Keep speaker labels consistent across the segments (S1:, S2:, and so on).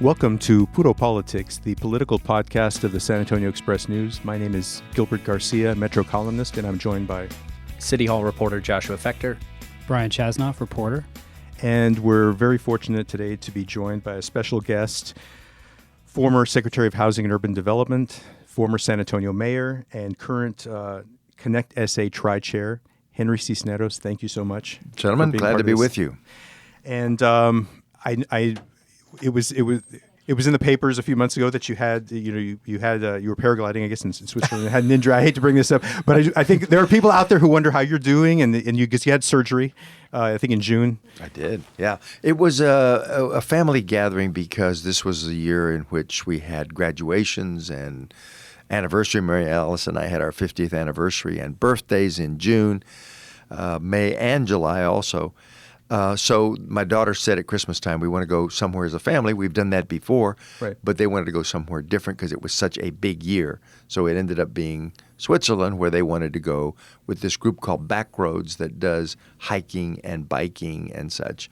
S1: Welcome to Puro Politics, the political podcast of the San Antonio Express-News. My name is Gilbert Garcia, Metro columnist, and I'm joined by
S2: City Hall reporter Joshua Fechter,
S3: Brian Chasnoff, reporter.
S1: And we're very fortunate today to be joined by a special guest, former Secretary of Housing and Urban Development, former San Antonio Mayor, and current Connect SA Tri-Chair, Henry Cisneros. Thank you so much.
S4: Gentlemen, glad to be with you.
S1: And It was in the papers a few months ago that you had you were paragliding, I guess, in Switzerland. You had Ninja. I hate to bring this up, but I think there are people out there who wonder how you're doing, and you had surgery, I think in June.
S4: I did, yeah. It was a family gathering because this was a year in which we had graduations and anniversary. Mary Alice and I had our 50th anniversary and birthdays in June, May, and July also. So my daughter said at Christmas time, we want to go somewhere as a family. We've done that before,
S1: right.
S4: But they wanted to go somewhere different because it was such a big year. So it ended up being Switzerland, where they wanted to go with this group called Backroads that does hiking and biking and such.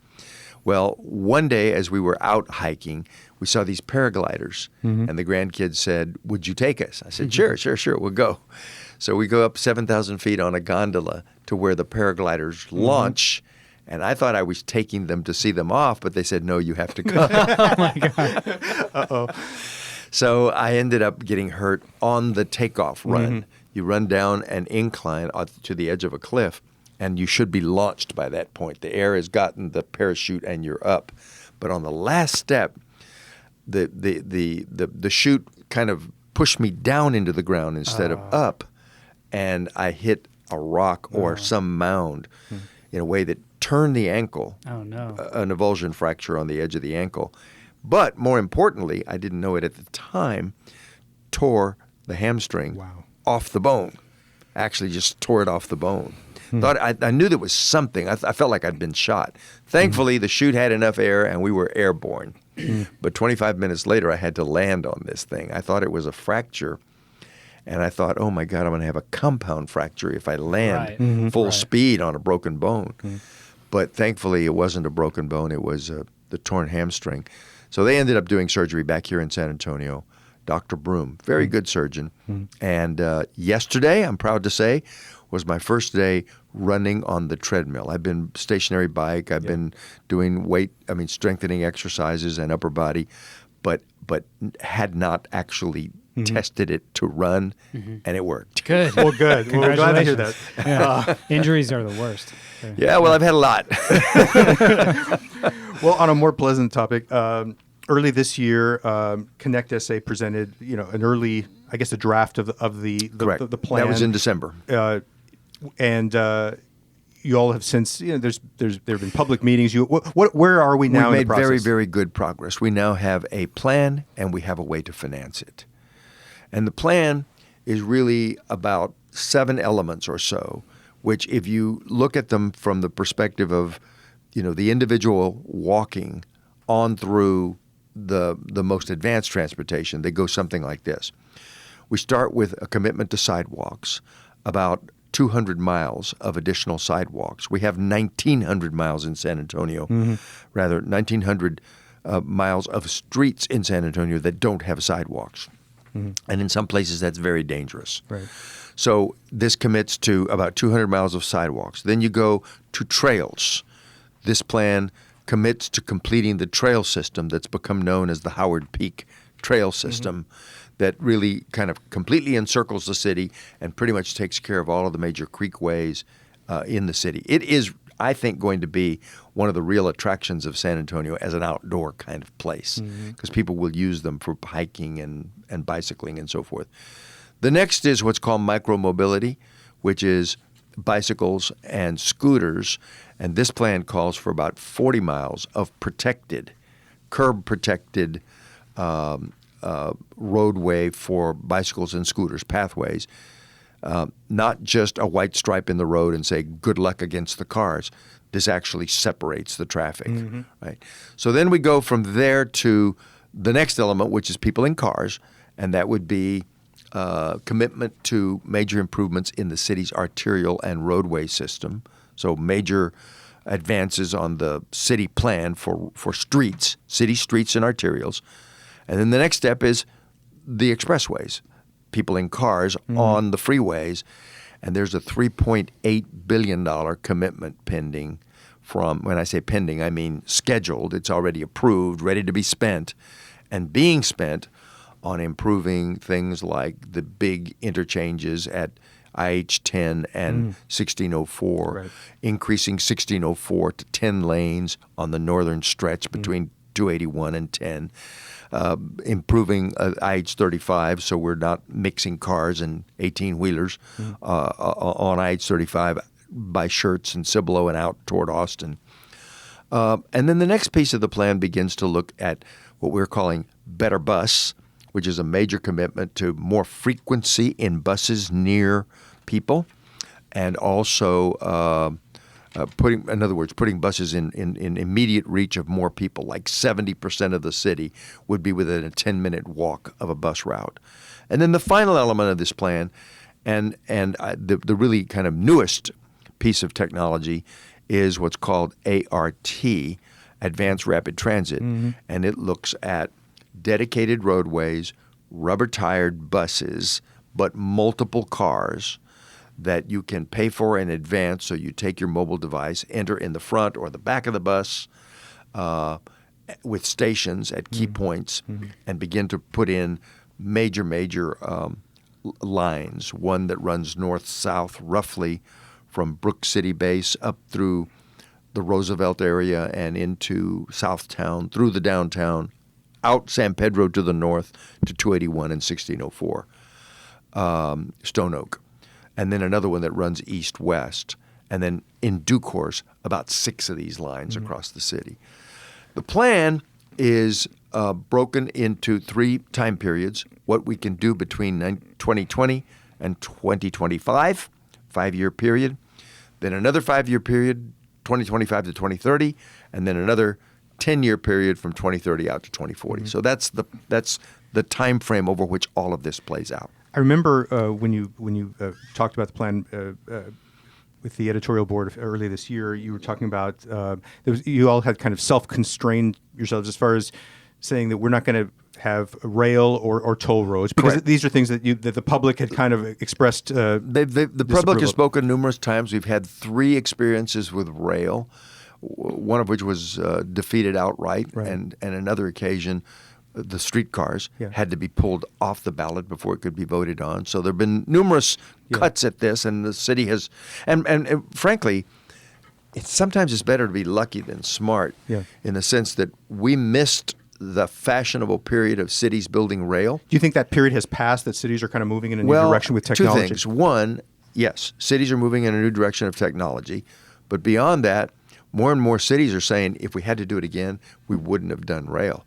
S4: Well, one day as we were out hiking, we saw these paragliders, and the grandkids said, "Would you take us?" I said, Sure, we'll go. So we go up 7,000 feet on a gondola to where the paragliders launch. And I thought I was taking them to see them off, but they said, no, you have to come.
S3: Oh, my God.
S1: Uh-oh.
S4: So I ended up getting hurt on the takeoff run. You run down an incline to the edge of a cliff, and you should be launched by that point. The air has gotten the parachute, and you're up. But on the last step, the chute kind of pushed me down into the ground instead of up, and I hit a rock or some mound in a way that turned the ankle.
S3: Oh, no.
S4: An avulsion fracture on the edge of the ankle. But more importantly, I didn't know it at the time, tore the hamstring off the bone. Actually just tore it off the bone. Thought I knew there was something. I felt like I'd been shot. Thankfully, the chute had enough air and we were airborne. But 25 minutes later, I had to land on this thing. I thought it was a fracture. And I thought, oh, my God, I'm going to have a compound fracture if I land full speed on a broken bone. But thankfully, it wasn't a broken bone. It was the torn hamstring. So they ended up doing surgery back here in San Antonio. Dr. Broom, very good surgeon. And yesterday, I'm proud to say, was my first day running on the treadmill. I've been stationary bike. I've been doing strengthening exercises and upper body, but had not actually tested it to run, and it worked.
S3: Good.
S1: Well, good. Well, we're glad to hear that.
S3: Yeah. Injuries are the worst.
S4: Yeah, well, I've had a lot.
S1: Well, on a more pleasant topic, early this year, Connect SA presented, an early, I guess, a draft of the plan.
S4: That was in December.
S1: And you all have since, there have been public meetings. Where are we now?
S4: We've
S1: in the
S4: made very,
S1: process?
S4: very good progress. We now have a plan, and we have a way to finance it. And the plan is really about 7 elements or so, which if you look at them from the perspective of, the individual walking on through the most advanced transportation, they go something like this. We start with a commitment to sidewalks, about 200 miles of additional sidewalks. We have 1,900 miles in San Antonio, 1,900 miles of streets in San Antonio that don't have sidewalks. And in some places, that's very dangerous.
S1: Right.
S4: So this commits to about 200 miles of sidewalks. Then you go to trails. This plan commits to completing the trail system that's become known as the Howard Peak Trail System that really kind of completely encircles the city and pretty much takes care of all of the major creekways in the city. It is, I think, going to be one of the real attractions of San Antonio as an outdoor kind of place because people will use them for hiking and bicycling and so forth. The next is what's called micromobility, which is bicycles and scooters. And this plan calls for about 40 miles of curb-protected roadway for bicycles and scooters, pathways. Not just a white stripe in the road and say, good luck against the cars. This actually separates the traffic, right? So then we go from there to the next element, which is people in cars, and that would be commitment to major improvements in the city's arterial and roadway system. So major advances on the city plan for streets, city streets and arterials. And then the next step is the expressways, people in cars on the freeways. And there's a $3.8 billion commitment pending from, when I say pending, I mean scheduled. It's already approved, ready to be spent, and being spent on improving things like the big interchanges at IH-10 and 1604,
S1: Right.
S4: increasing 1604 to 10 lanes on the northern stretch between 281 and 10, improving IH-35 so we're not mixing cars and 18-wheelers on IH-35 by Schertz and Cibolo and out toward Austin. And then the next piece of the plan begins to look at what we're calling Better Bus, which is a major commitment to more frequency in buses near people, and also putting buses in immediate reach of more people. Like 70% of the city would be within a 10-minute walk of a bus route. And then the final element of this plan, and the really kind of newest piece of technology, is what's called ART, Advanced Rapid Transit, and it looks at dedicated roadways, rubber-tired buses, but multiple cars that you can pay for in advance. So you take your mobile device, enter in the front or the back of the bus with stations at key points, and begin to put in major lines, one that runs north-south roughly from Brook City Base up through the Roosevelt area and into Southtown, through the downtown, out San Pedro to the north to 281 and 1604, Stone Oak. And then another one that runs east-west. And then in due course, about 6 of these lines across the city. The plan is broken into 3 time periods, what we can do between 2020 and 2025, 5-year period. Then another 5-year period, 2025 to 2030, and then another 10-year period from 2030 out to 2040. So that's the time frame over which all of this plays out.
S1: I remember when you talked about the plan with the editorial board earlier this year, you were talking about you all had kind of self-constrained yourselves as far as saying that we're not going to have rail or toll roads because
S4: Correct.
S1: these are things that the public had kind of expressed.
S4: The public has spoken numerous times. We've had 3 experiences with rail, one of which was defeated outright,
S1: Right.
S4: and another occasion the streetcars
S1: Yeah.
S4: had to be pulled off the ballot before it could be voted on. So there have been numerous cuts at this, and the city has, and frankly, sometimes it's better to be lucky than smart, in the sense that we missed the fashionable period of cities building rail.
S1: Do you think that period has passed, that cities are kind of moving in a new direction with technology?
S4: 2 things. One, yes, cities are moving in a new direction of technology. But beyond that, more and more cities are saying if we had to do it again, we wouldn't have done rail.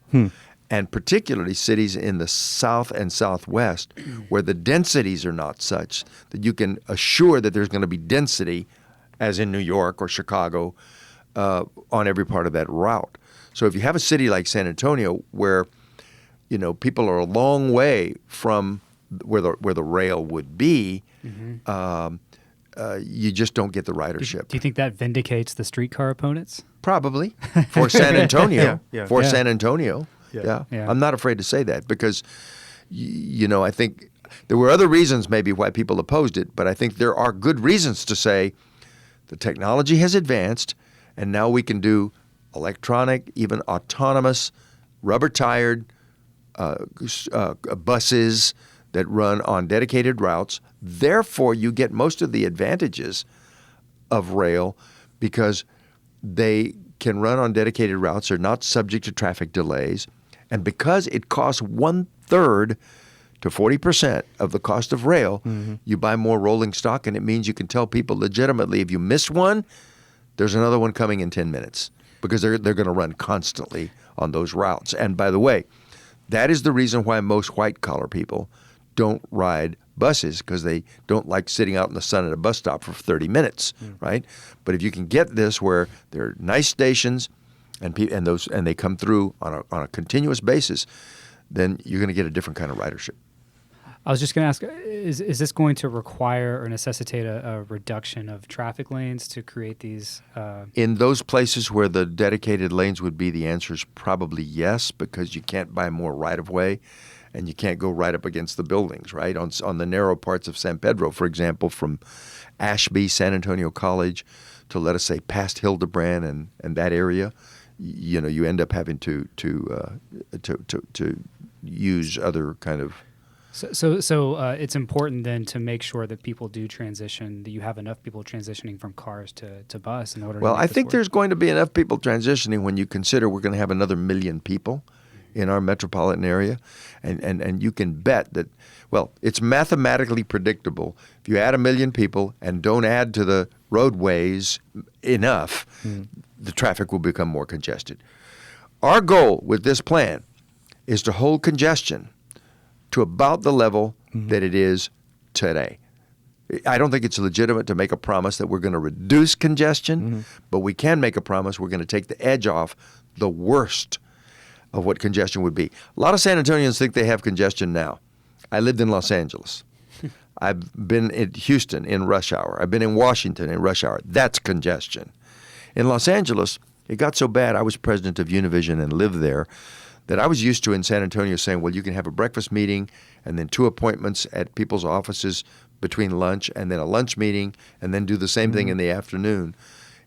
S4: And particularly cities in the south and southwest where the densities are not such that you can assure that there's going to be density, as in New York or Chicago, on every part of that route. So if you have a city like San Antonio where, people are a long way from where the rail would be, you just don't get the ridership.
S3: Do you think that vindicates the streetcar opponents?
S4: Probably for San Antonio. For
S3: Yeah.
S4: San Antonio.
S3: Yeah.
S4: I'm not afraid to say that because, I think there were other reasons maybe why people opposed it, but I think there are good reasons to say the technology has advanced and now we can do electronic, even autonomous, rubber-tired buses that run on dedicated routes. Therefore, you get most of the advantages of rail because they can run on dedicated routes. They're not subject to traffic delays. And because it costs 1/3 to 40% of the cost of rail, you buy more rolling stock, and it means you can tell people legitimately if you miss one, there's another one coming in 10 minutes because they're going to run constantly on those routes. And by the way, that is the reason why most white-collar people don't ride buses, because they don't like sitting out in the sun at a bus stop for 30 minutes, right? But if you can get this where there are nice stations and they come through on a continuous basis, then you're going to get a different kind of ridership.
S3: I was just going to ask, is this going to require or necessitate a reduction of traffic lanes to create these?
S4: In those places where the dedicated lanes would be, the answer is probably yes, because you can't buy more right-of-way and you can't go right up against the buildings, right? On the narrow parts of San Pedro, for example, from Ashby, San Antonio College to, let us say, past Hildebrand and that area, you end up having to use other kind of.
S3: So it's important then to make sure that people do transition, that you have enough people transitioning from cars to bus in order to
S4: Well,
S3: make
S4: I
S3: this
S4: think
S3: work.
S4: there's going to be enough people transitioning when you consider we're going to have another 1 million people in our metropolitan area. And you can bet that, well, it's mathematically predictable. If you add 1 million people and don't add to the roadways enough, the traffic will become more congested. Our goal with this plan is to hold congestion to about the level that it is today. I don't think it's legitimate to make a promise that we're going to reduce congestion, but we can make a promise we're going to take the edge off the worst of what congestion would be. A lot of San Antonians think they have congestion now. I lived in Los Angeles. I've been in Houston in rush hour. I've been in Washington in rush hour. That's congestion. In Los Angeles, it got so bad, I was president of Univision and lived there, that I was used to in San Antonio saying, well, you can have a breakfast meeting and then 2 appointments at people's offices between lunch and then a lunch meeting and then do the same thing in the afternoon.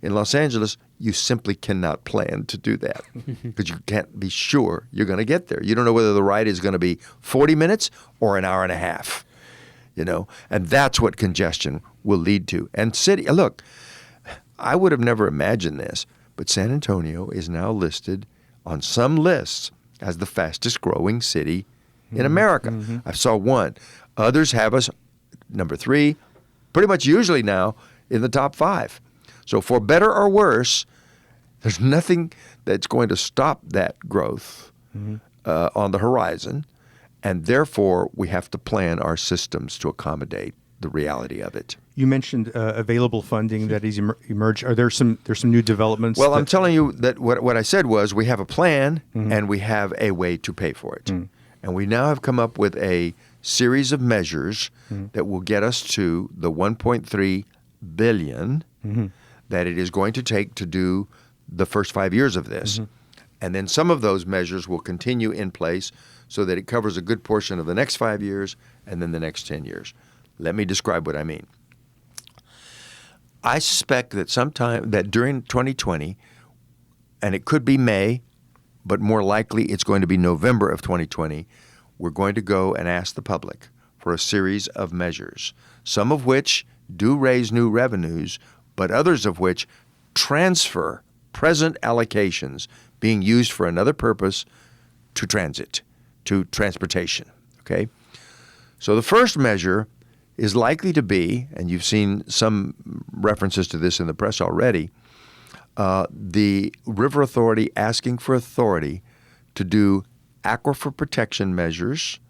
S4: In Los Angeles, you simply cannot plan to do that because you can't be sure you're going to get there. You don't know whether the ride is going to be 40 minutes or an hour and a half, and that's what congestion will lead to. And look, I would have never imagined this, but San Antonio is now listed on some lists as the fastest growing city in America. I saw one. Others have us number 3, pretty much usually now in the top 5. So for better or worse, there's nothing that's going to stop that growth on the horizon, and therefore we have to plan our systems to accommodate the reality of it.
S1: You mentioned available funding that is emerged. Are there's some new developments?
S4: Well, I'm telling you that what I said was we have a plan and we have a way to pay for it. And we now have come up with a series of measures that will get us to the $1.3 billion that it is going to take to do the first 5 years of this. And then some of those measures will continue in place so that it covers a good portion of the next 5 years and then the next 10 years. Let me describe what I mean. I suspect that during 2020, and it could be May, but more likely it's going to be November of 2020, we're going to go and ask the public for a series of measures, some of which do raise new revenues, but others of which transfer present allocations being used for another purpose to transit, to transportation, okay? So the first measure is likely to be, and you've seen some references to this in the press already, the River Authority asking for authority to do aquifer protection measures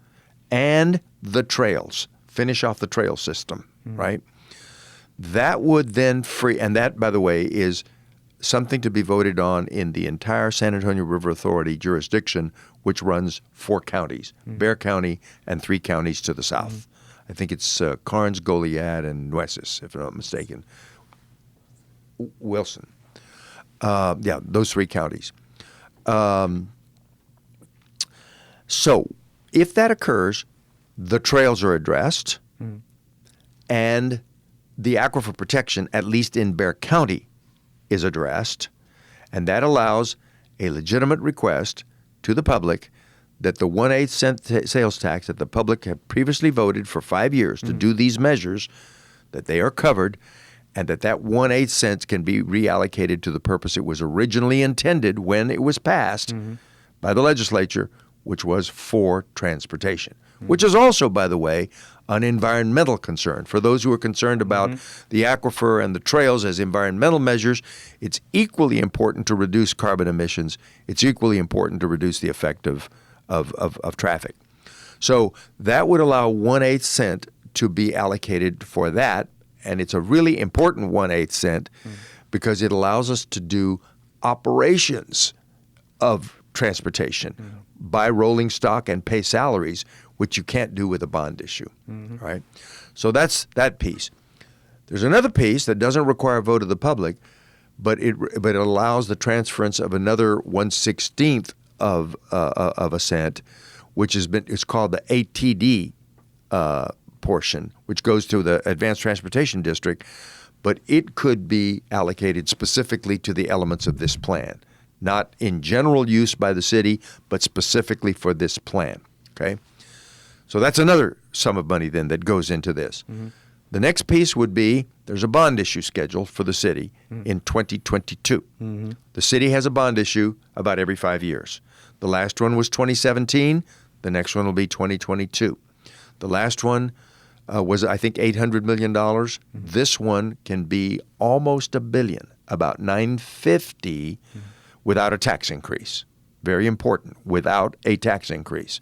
S4: and the trails, finish off the trail system, right? That would then free, and that, by the way, is something to be voted on in the entire San Antonio River Authority jurisdiction, which runs 4 counties, Bexar County and 3 counties to the south. I think it's Karnes, Goliad, and Nueces, if I'm not mistaken. Wilson. Yeah, those 3 counties. So if that occurs, the trails are addressed, and the aquifer protection, at least in Bexar County, is addressed, and that allows a legitimate request to the public that the 1/8 cent sales tax that the public had previously voted for 5 years to do these measures, that they are covered, and that 1/8 cents can be reallocated to the purpose it was originally intended when it was passed by the legislature, which was for transportation, which is also, by the way, an environmental concern. For those who are concerned about the aquifer and the trails as environmental measures, it's equally important to reduce carbon emissions. It's equally important to reduce the effect of traffic. So that would allow 1/8 cent to be allocated for that, and it's a really important 1/8 cent because it allows us to do operations of transportation, buy rolling stock and pay salaries which you can't do with a bond issue, right? So that's that piece. There's another piece that doesn't require a vote of the public, but it allows the transference of another 1/16 of a cent, which it's called the ATD portion, which goes to the Advanced Transportation District, but it could be allocated specifically to the elements of this plan, not in general use by the city, but specifically for this plan. Okay, so that's another sum of money then that goes into this. The next piece would be there's a bond issue scheduled for the city in 2022. The city has a bond issue about every 5 years. The last one was 2017. The next one will be 2022. The last one was, I think, $800 million. This one can be almost $1 billion, about $950 without a tax increase. Very important, without a tax increase.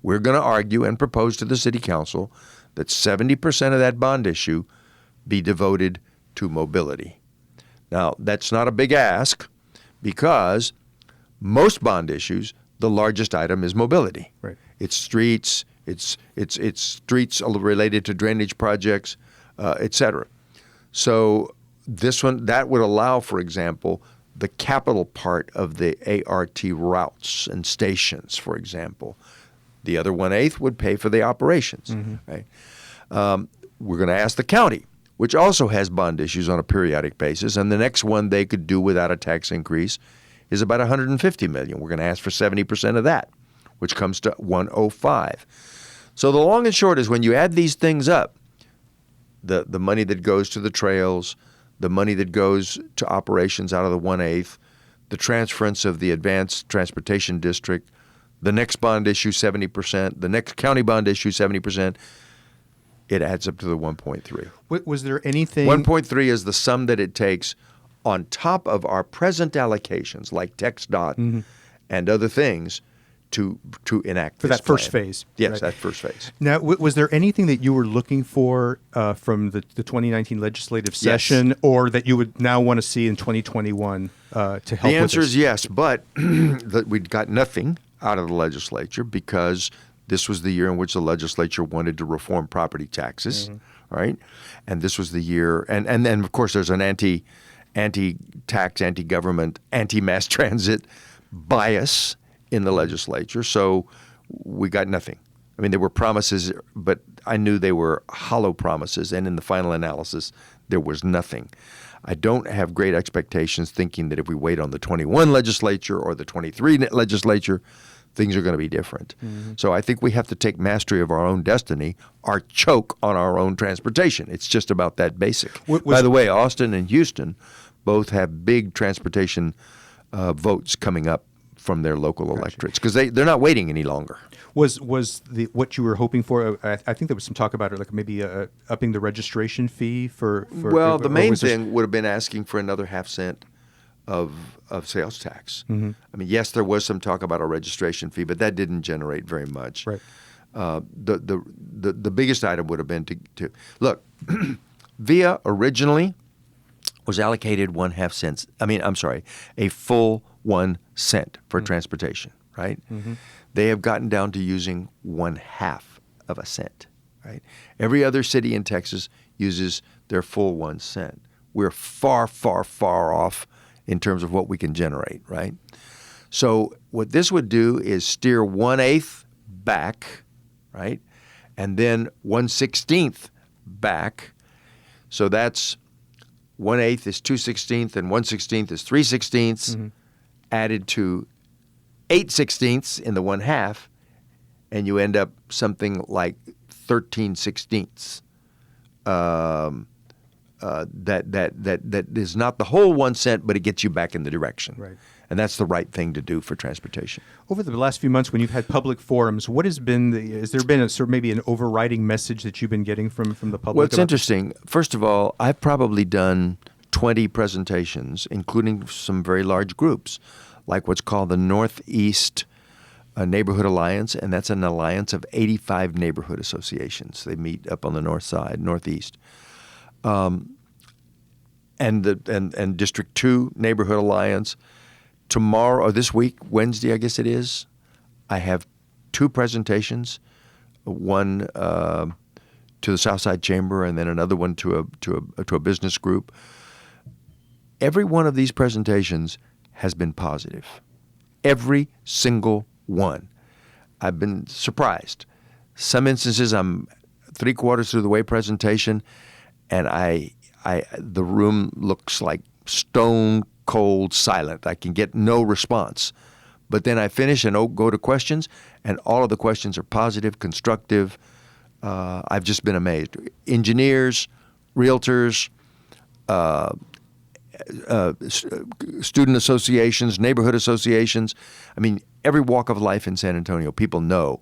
S4: We're going to argue and propose to the city council that 70% of that bond issue be devoted to mobility. Now, that's not a big ask because most bond issues, the largest item is mobility.
S1: Right.
S4: It's streets, it's streets related to drainage projects, et cetera. So this one, that would allow, for example, the capital part of the ART routes and stations, for example. The other 1/8 would pay for the operations. Right? We're going to ask the county, which also has bond issues on a periodic basis, and the next one they could do without a tax increase is about $150 million. We're going to ask for 70% of that, which comes to $105. So the long and short is when you add these things up, the money that goes to the trails, the money that goes to operations out of the 1/8, the transference of the Advanced Transportation District, the next bond issue 70%, the next county bond issue 70%, it adds up to the 1.3.
S1: Was there anything?
S4: 1.3 is the sum that it takes on top of our present allocations, like TxDOT and other things, to enact
S1: for
S4: this
S1: that first
S4: plan.
S1: phase.
S4: Yes,
S1: right?
S4: that first phase.
S1: Now, was there anything that you were looking for from the 2019 legislative session, or that you would now want to see in 2021 to help?
S4: The answer
S1: with
S4: is yes, but we got nothing out of the legislature because this was the year in which the legislature wanted to reform property taxes, right? And this was the year, and then of course there's an anti-tax, anti-government, anti-mass transit bias in the legislature, so we got nothing. I mean, there were promises, but I knew they were hollow promises, and in the final analysis, there was nothing. I don't have great expectations thinking that if we wait on the 21 legislature or the 23 legislature, things are going to be different. So I think we have to take mastery of our own destiny, or choke on our own transportation. It's just about that basic. By the way, Austin and Houston both have big transportation votes coming up from their local electorates because they're not waiting any longer.
S1: Was what you were hoping for? I think there was some talk about it, like maybe upping the registration fee for.
S4: Well, the main thing would have been asking for another half cent of sales tax. I mean, yes, there was some talk about a registration fee, but that didn't generate very much.
S1: Right.
S4: The biggest item would have been to look. VIA originally was allocated 1/2 cents. A full 1 cent for transportation. Right. They have gotten down to using 1/2 of a cent. Right. Every other city in Texas uses their full 1 cent. We're far, far, far off in terms of what we can generate, right? So what this would do is steer 1/8 back, right? And then 1/16 back. So that's 1/8 is 2/16 and 1/16 is 3/16 added to 8/16 in the 1/2, and you end up something like 13/16. That is not the whole 1 cent, but it gets you back in the direction.
S1: Right.
S4: And that's the right thing to do for transportation.
S1: Over the last few months, when you've had public forums, what has been has there been a sort of maybe an overriding message that you've been getting from the public?
S4: Well, it's interesting. First of all, I've probably done 20 presentations, including some very large groups, like what's called the Northeast Neighborhood Alliance, and that's an alliance of 85 neighborhood associations. They meet up on the north side, northeast. And District 2 Neighborhood Alliance. Tomorrow, or this week, Wednesday, I guess it is, I have 2 presentations one to the Southside Chamber, and then another one to a business group. Every one of these presentations has been positive. Every single one. I've been surprised. Some instances, I'm 3/4 through the way presentation, and the room looks like stone cold silent. I can get no response. But then I finish and go to questions, and all of the questions are positive, constructive. I've just been amazed. Engineers, realtors, student associations, neighborhood associations. I mean, every walk of life in San Antonio, people know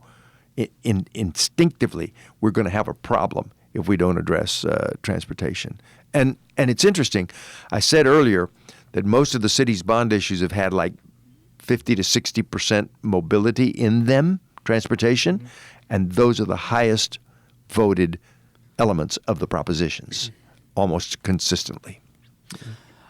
S4: instinctively we're going to have a problem if we don't address transportation. And it's interesting. I said earlier that most of the city's bond issues have had like 50 to 60% mobility in them, transportation, and those are the highest voted elements of the propositions, almost consistently.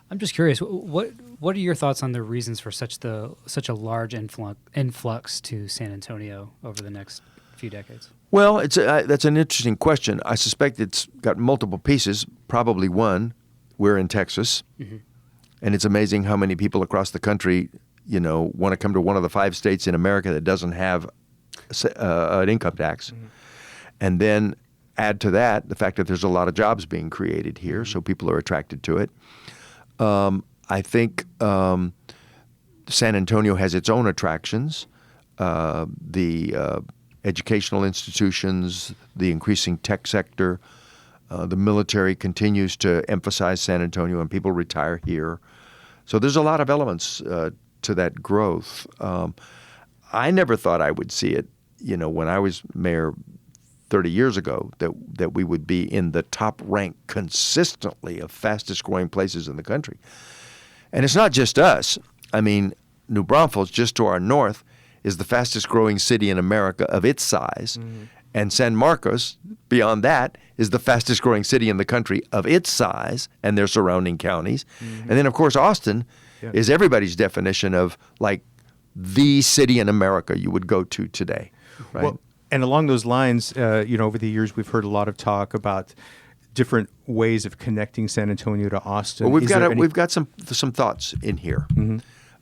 S3: I'm just curious. What are your thoughts on the reasons for such a large influx to San Antonio over the next few decades?
S4: Well, that's an interesting question. I suspect it's got multiple pieces. Probably one, we're in Texas, and it's amazing how many people across the country, want to come to one of the 5 states in America that doesn't have an income tax. And then add to that the fact that there's a lot of jobs being created here, so people are attracted to it. I think San Antonio has its own attractions. The educational institutions, the increasing tech sector, the military continues to emphasize San Antonio, and people retire here. So there's a lot of elements to that growth. I never thought I would see it, when I was mayor 30 years ago, that we would be in the top rank consistently of fastest growing places in the country. And it's not just us. I mean, New Braunfels, just to our north, is the fastest growing city in America of its size. And San Marcos, beyond that, is the fastest growing city in the country of its size and their surrounding counties. And then, of course, Austin is everybody's definition of like the city in America you would go to today, right?
S1: Well, and along those lines, over the years, we've heard a lot of talk about different ways of connecting San Antonio to Austin.
S4: Well, we've got some thoughts in here,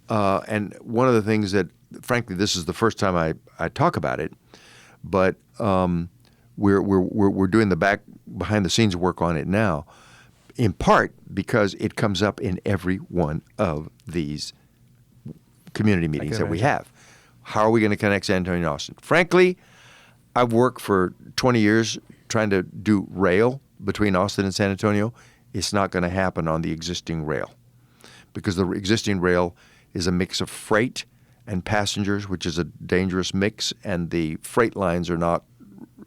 S4: and one of the things that, frankly, this is the first time I talk about it, but we're doing the behind the scenes work on it now, in part because it comes up in every one of these community meetings that we have. How are we going to connect San Antonio and Austin? Frankly, I've worked for 20 years trying to do rail between Austin and San Antonio. It's not going to happen on the existing rail because the existing rail is a mix of freight and passengers, which is a dangerous mix, and the freight lines are not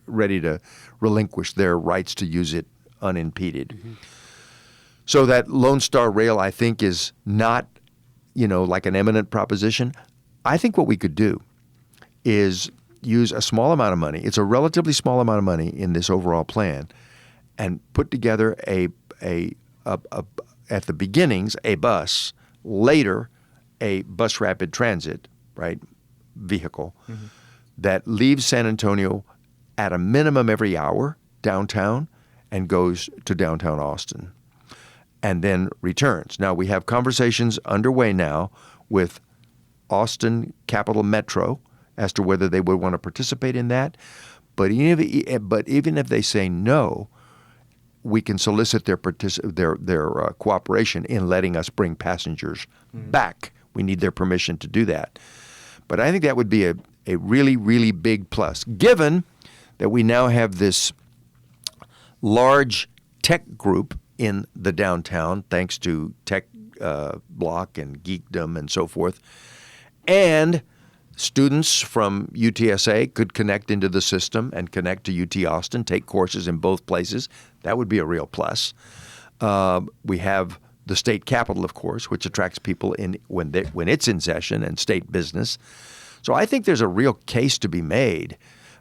S4: ready to relinquish their rights to use it unimpeded. So that Lone Star Rail, I think, is not, like an eminent proposition. I think what we could do is use a small amount of money. It's a relatively small amount of money in this overall plan, and put together a at the beginnings a bus, later a bus rapid transit, right, vehicle that leaves San Antonio at a minimum every hour downtown and goes to downtown Austin, and then returns. Now we have conversations underway now with Austin Capital Metro as to whether they would want to participate in that. But even if they say no, we can solicit their cooperation in letting us bring passengers back. We need their permission to do that. But I think that would be a really, really big plus, given that we now have this large tech group in the downtown, thanks to Tech Block and Geekdom and so forth. And students from UTSA could connect into the system and connect to UT Austin, take courses in both places. That would be a real plus. We have the state capitol, of course, which attracts people when it's in session, and state business. So I think there's a real case to be made,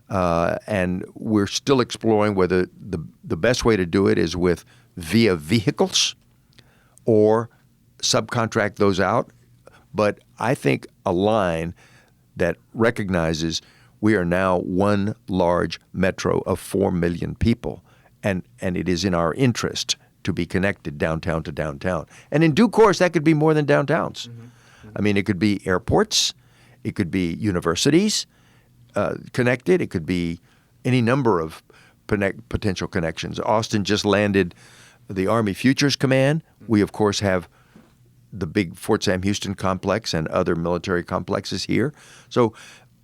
S4: and we're still exploring whether the best way to do it is via vehicles or subcontract those out. But I think a line that recognizes We are now one large metro of 4 million people, and it is in our interest to be connected downtown to downtown. And in due course, that could be more than downtowns. I mean, it could be airports, it could be universities connected, it could be any number of potential connections. Austin just landed the Army Futures Command. We, of course, have the big Fort Sam Houston complex and other military complexes here. So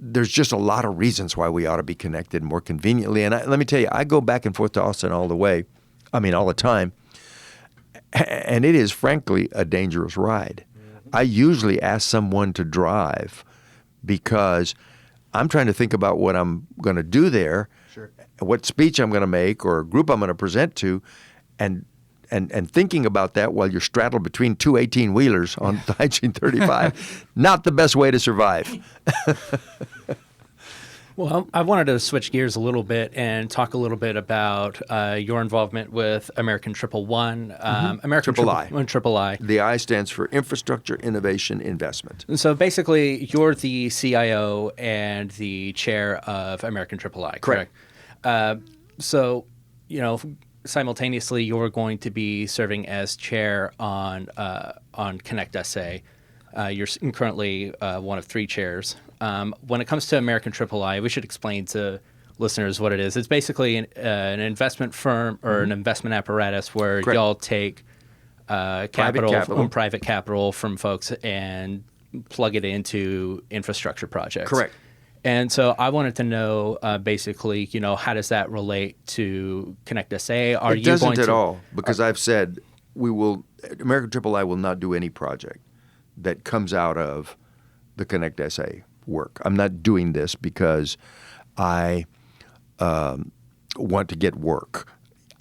S4: there's just a lot of reasons why we ought to be connected more conveniently. And let me tell you, I go back and forth to Austin all the time. And it is, frankly, a dangerous ride. I usually ask someone to drive because I'm trying to think about what I'm going to do there, what speech I'm going to make or group I'm going to present to, and thinking about that while you're straddled between two 18-wheelers on I-35, not the best way to survive.
S2: Well, I wanted to switch gears a little bit and talk a little bit about your involvement with American 111. American Triple I.
S4: The I stands for Infrastructure Innovation Investment.
S2: And so basically, you're the CIO and the chair of American Triple I, correct? So, simultaneously, you're going to be serving as chair on Connect SA. You're currently one of 3 chairs. When it comes to American Triple I, we should explain to listeners what it is. It's basically an investment firm or an investment apparatus where y'all take private capital from folks and plug it into infrastructure projects.
S4: Correct.
S2: And so I wanted to know, basically, how does that relate to Connect SA?
S4: It doesn't at all, because I've said American Triple I will not do any project that comes out of the Connect SA work. I'm not doing this because I want to get work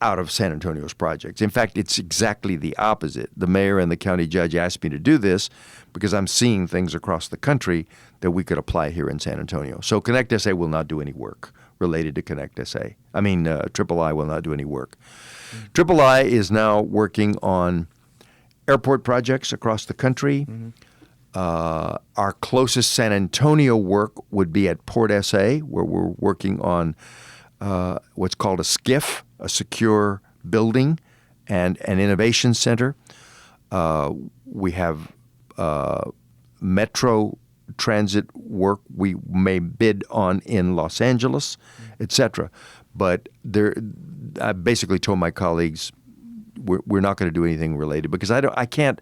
S4: out of San Antonio's projects. In fact, it's exactly the opposite. The mayor and the county judge asked me to do this because I'm seeing things across the country that we could apply here in San Antonio. So Connect SA will not do any work related to Connect SA. Triple I will not do any work. Triple I is now working on airport projects across the country. Our closest San Antonio work would be at Port SA, where we're working on what's called a SCIF, a secure building and an innovation center. We have metro transit work we may bid on in Los Angeles, etc. But I basically told my colleagues we're not going to do anything related because I can't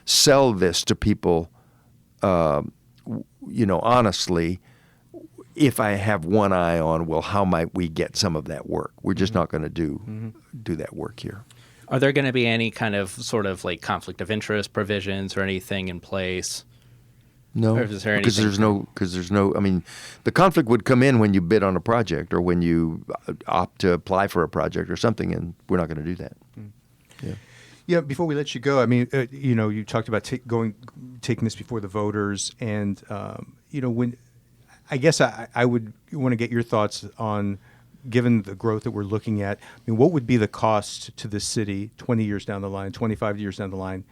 S4: sell this to people. Honestly, if I have one eye on, how might we get some of that work? We're just not going to do that work here.
S2: Are there going to be any kind of sort of like conflict of interest provisions or anything in place?
S4: No, because there's no. I mean, the conflict would come in when you bid on a project or when you opt to apply for a project or something, and we're not going to do that. Yeah.
S1: Yeah, before we let you go, I mean, you talked about taking this before the voters, and when I guess I would want to get your thoughts on, given the growth that we're looking at. I mean, what would be the cost to the city 20 years down the line, 25 years down the line,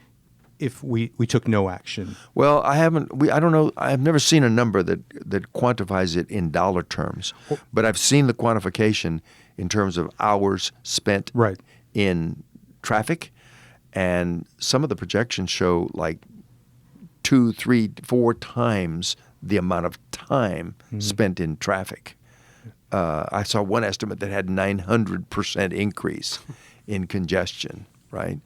S1: if we took no action?
S4: Well, I don't know. I've never seen a number that quantifies it in dollar terms, but I've seen the quantification in terms of hours spent in traffic. And some of the projections show like 2, 3, 4 times the amount of time spent in traffic. I saw one estimate that had 900% increase in congestion, right?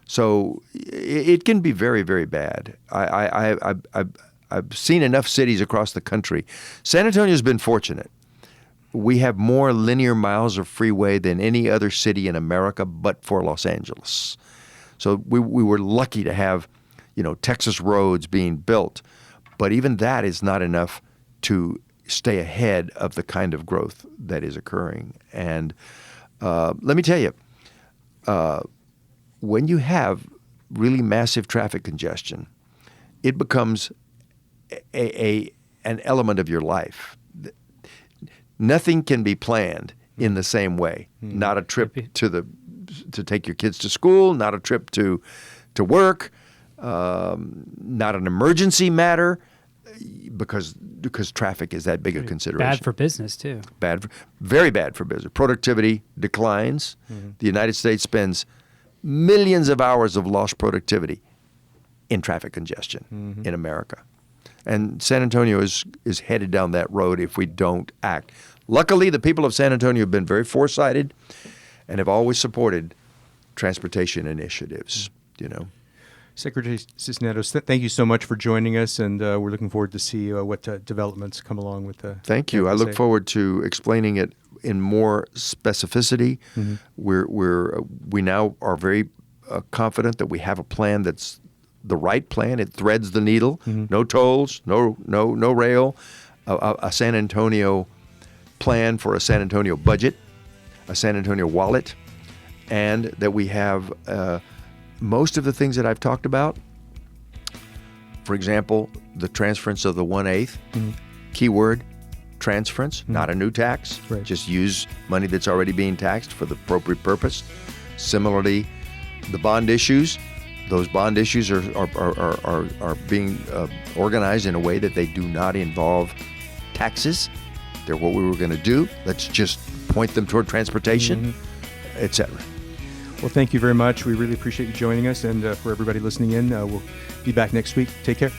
S4: So it can be very, very bad. I've seen enough cities across the country. San Antonio's been fortunate. We have more linear miles of freeway than any other city in America but for Los Angeles. So we were lucky to have, Texas roads being built. But even that is not enough to stay ahead of the kind of growth that is occurring. And let me tell you, when you have really massive traffic congestion, it becomes an element of your life. Nothing can be planned in the same way. Not a trip to take your kids to school, not a trip to work, not an emergency matter. because traffic is that big a consideration.
S3: Bad for business too.
S4: Very bad for business. Productivity declines. The United States spends millions of hours of lost productivity in traffic congestion in America. And San Antonio is headed down that road if we don't act. Luckily, the people of San Antonio have been very foresighted and have always supported transportation initiatives,
S1: Secretary Cisneros, thank you so much for joining us, and we're looking forward to see what developments come along with the.
S4: Thank you. I look forward to explaining it in more specificity. We now are very confident that we have a plan that's the right plan. It threads the needle. No tolls, no rail. A San Antonio plan for a San Antonio budget, a San Antonio wallet, and that we have most of the things that I've talked about. For example, the transference of the 1/8. Keyword, transference, not a new tax.
S1: Right.
S4: Just use money that's already being taxed for the appropriate purpose. Similarly, the bond issues. Those bond issues are being organized in a way that they do not involve taxes. They're what we were going to do. Let's just point them toward transportation, etc.
S1: Well, thank you very much. We really appreciate you joining us, and for everybody listening in, we'll be back next week. Take care.